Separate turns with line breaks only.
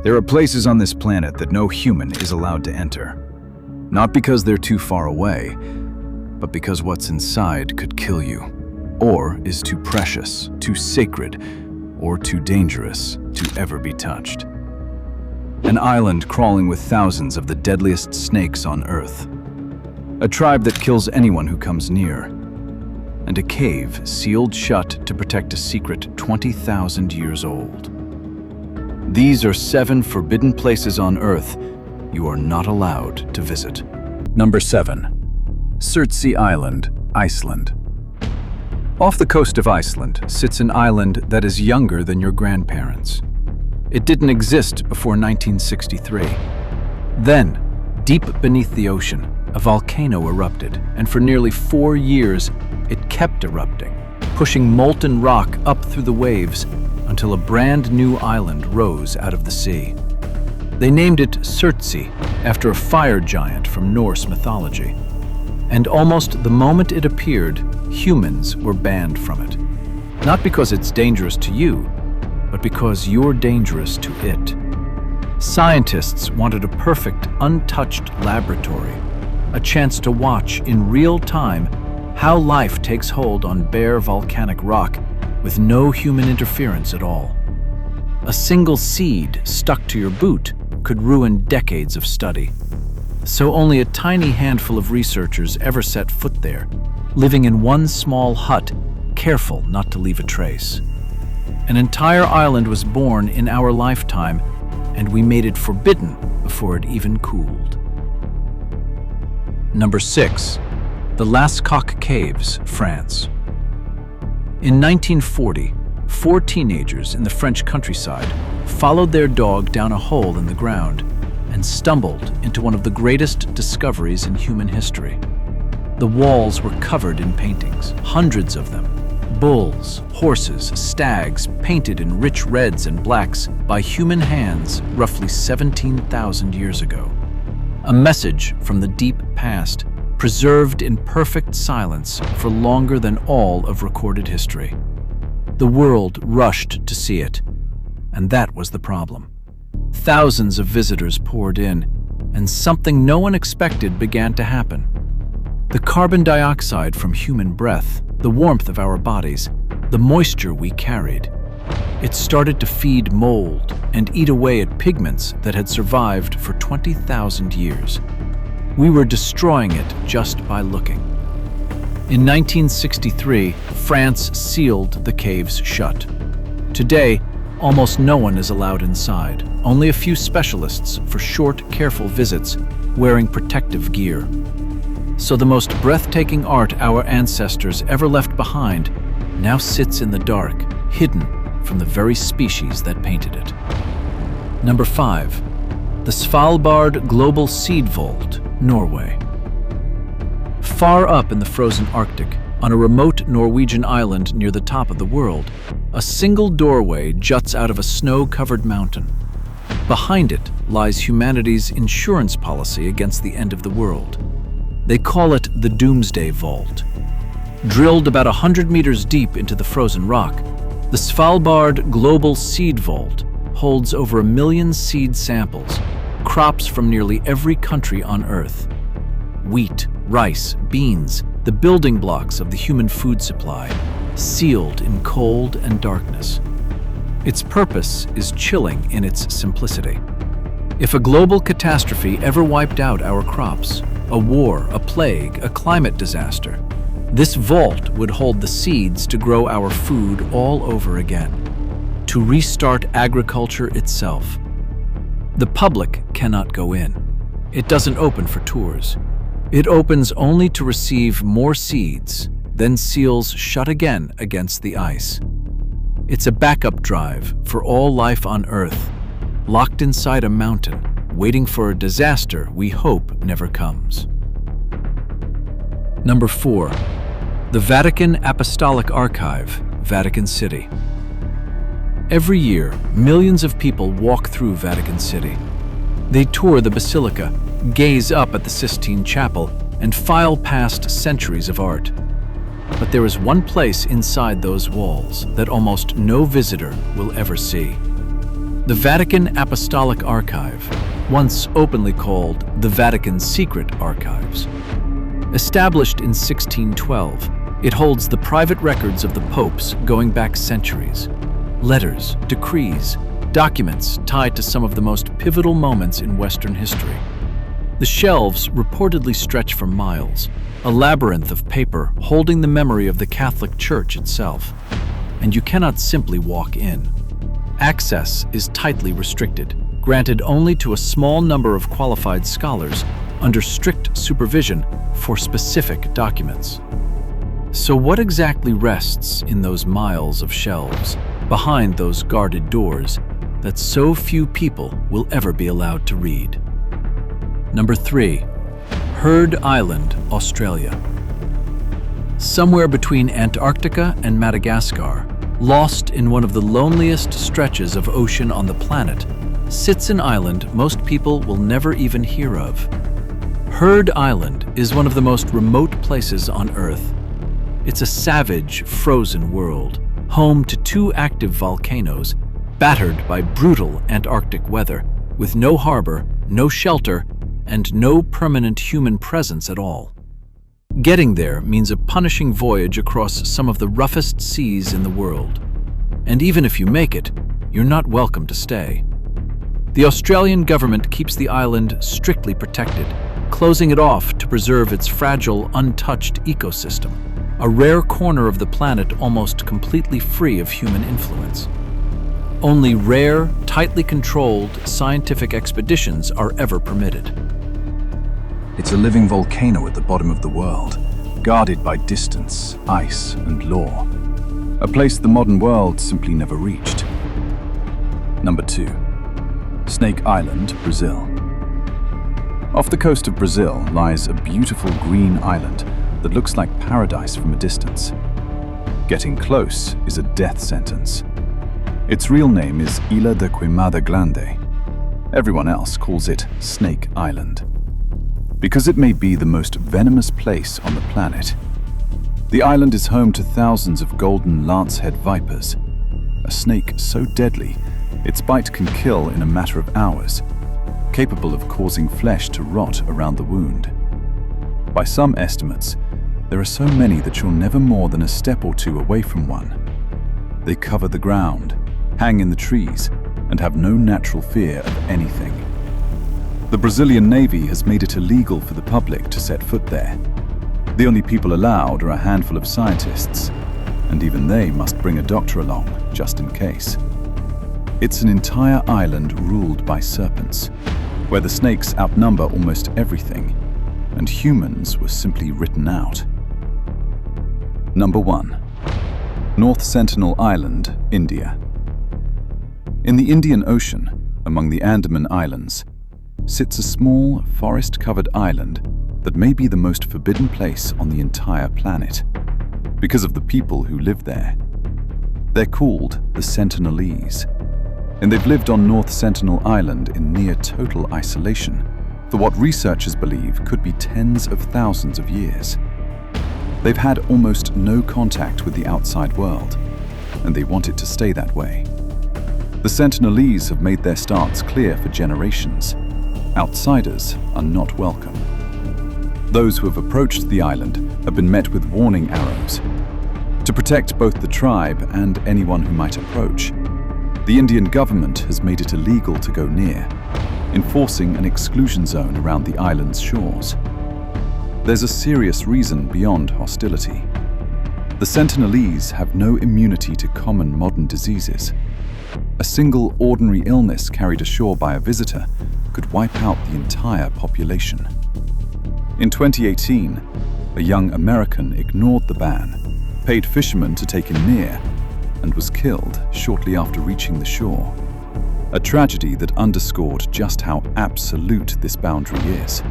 There are places on this planet that no human is allowed to enter. Not because they're too far away, but because what's inside could kill you, or is too precious, too sacred, or too dangerous to ever be touched. An island crawling with thousands of the deadliest snakes on Earth. A tribe that kills anyone who comes near. And a cave sealed shut to protect a secret 20,000 years old. These are 7 forbidden places on Earth you are not allowed to visit. Number 7. Surtsey Island, Iceland. Off the coast of Iceland sits an island that is younger than your grandparents. It didn't exist before 1963. Then, deep beneath the ocean, a volcano erupted, and for nearly 4 years, it kept erupting, pushing molten rock up through the waves until a brand new island rose out of the sea. They named it Surtsey after a fire giant from Norse mythology. And almost the moment it appeared, humans were banned from it. Not because it's dangerous to you, but because you're dangerous to it. Scientists wanted a perfect, untouched laboratory, a chance to watch in real time how life takes hold on bare volcanic rock with no human interference at all. A single seed stuck to your boot could ruin decades of study. So only a tiny handful of researchers ever set foot there, living in one small hut, careful not to leave a trace. An entire island was born in our lifetime, and we made it forbidden before it even cooled. Number 6. The Lascaux Caves, France. In 1940, 4 teenagers in the French countryside followed their dog down a hole in the ground and stumbled into one of the greatest discoveries in human history. The walls were covered in paintings, hundreds of them. Bulls, horses, stags, painted in rich reds and blacks by human hands roughly 17,000 years ago. A message from the deep past, preserved in perfect silence for longer than all of recorded history. The world rushed to see it, and that was the problem. Thousands of visitors poured in, and something no one expected began to happen. The carbon dioxide from human breath, the warmth of our bodies, the moisture we carried. It started to feed mold and eat away at pigments that had survived for 20,000 years. We were destroying it just by looking. In 1963, France sealed the caves shut. Today, almost no one is allowed inside, only a few specialists for short, careful visits wearing protective gear. So the most breathtaking art our ancestors ever left behind now sits in the dark, hidden from the very species that painted it. Number 5. The Svalbard Global Seed Vault, Norway. Far up in the frozen Arctic, on a remote Norwegian island near the top of the world, a single doorway juts out of a snow-covered mountain. Behind it lies humanity's insurance policy against the end of the world. They call it the Doomsday Vault. Drilled about 100 meters deep into the frozen rock, the Svalbard Global Seed Vault holds over 1 million seed samples, crops from nearly every country on Earth. Wheat, rice, beans, the building blocks of the human food supply, sealed in cold and darkness. Its purpose is chilling in its simplicity. If a global catastrophe ever wiped out our crops, a war, a plague, a climate disaster, this vault would hold the seeds to grow our food all over again, to restart agriculture itself. The public cannot go in. It doesn't open for tours. It opens only to receive more seeds, then seals shut again against the ice. It's a backup drive for all life on Earth, locked inside a mountain, waiting for a disaster we hope never comes. Number 4. The Vatican Apostolic Archive, Vatican City. Every year, millions of people walk through Vatican City. They tour the Basilica, gaze up at the Sistine Chapel, and file past centuries of art. But there is one place inside those walls that almost no visitor will ever see. The Vatican Apostolic Archive, once openly called the Vatican Secret Archives. Established in 1612, it holds the private records of the popes going back centuries. Letters, decrees, documents tied to some of the most pivotal moments in Western history. The shelves reportedly stretch for miles, a labyrinth of paper holding the memory of the Catholic Church itself. And you cannot simply walk in. Access is tightly restricted, granted only to a small number of qualified scholars under strict supervision for specific documents. So what exactly rests in those miles of shelves, behind those guarded doors, that so few people will ever be allowed to read? Number 3. Heard Island, Australia. Somewhere between Antarctica and Madagascar, lost in one of the loneliest stretches of ocean on the planet, sits an island most people will never even hear of. Heard Island is one of the most remote places on Earth. It's a savage, frozen world, home to 2 active volcanoes, battered by brutal Antarctic weather, with no harbor, no shelter, and no permanent human presence at all. Getting there means a punishing voyage across some of the roughest seas in the world. And even if you make it, you're not welcome to stay. The Australian government keeps the island strictly protected, closing it off to preserve its fragile, untouched ecosystem, a rare corner of the planet almost completely free of human influence. Only rare, tightly controlled scientific expeditions are ever permitted.
It's a living volcano at the bottom of the world, guarded by distance, ice, and law. A place the modern world simply never reached. Number 2. Snake Island, Brazil. Off the coast of Brazil lies a beautiful green island that looks like paradise from a distance. Getting close is a death sentence. Its real name is Ilha da Queimada Grande. Everyone else calls it Snake Island, because it may be the most venomous place on the planet. The island is home to thousands of golden lancehead vipers, a snake so deadly its bite can kill in a matter of hours, capable of causing flesh to rot around the wound. By some estimates, there are so many that you're never more than a step or 2 away from one. They cover the ground, hang in the trees, and have no natural fear of anything. The Brazilian Navy has made it illegal for the public to set foot there. The only people allowed are a handful of scientists, and even they must bring a doctor along, just in case. It's an entire island ruled by serpents, where the snakes outnumber almost everything, and humans were simply written out. Number 1. North Sentinel Island, India. In the Indian Ocean, among the Andaman Islands, sits a small, forest-covered island that may be the most forbidden place on the entire planet, because of the people who live there. They're called the Sentinelese, and they've lived on North Sentinel Island in near total isolation for what researchers believe could be tens of thousands of years. They've had almost no contact with the outside world, and they want it to stay that way. The Sentinelese have made their stance clear for generations. Outsiders are not welcome. Those who have approached the island have been met with warning arrows. To protect both the tribe and anyone who might approach, the Indian government has made it illegal to go near, enforcing an exclusion zone around the island's shores. There's a serious reason beyond hostility. The Sentinelese have no immunity to common modern diseases. A single ordinary illness carried ashore by a visitor could wipe out the entire population. In 2018, a young American ignored the ban, paid fishermen to take him near, and was killed shortly after reaching the shore. A tragedy that underscored just how absolute this boundary is.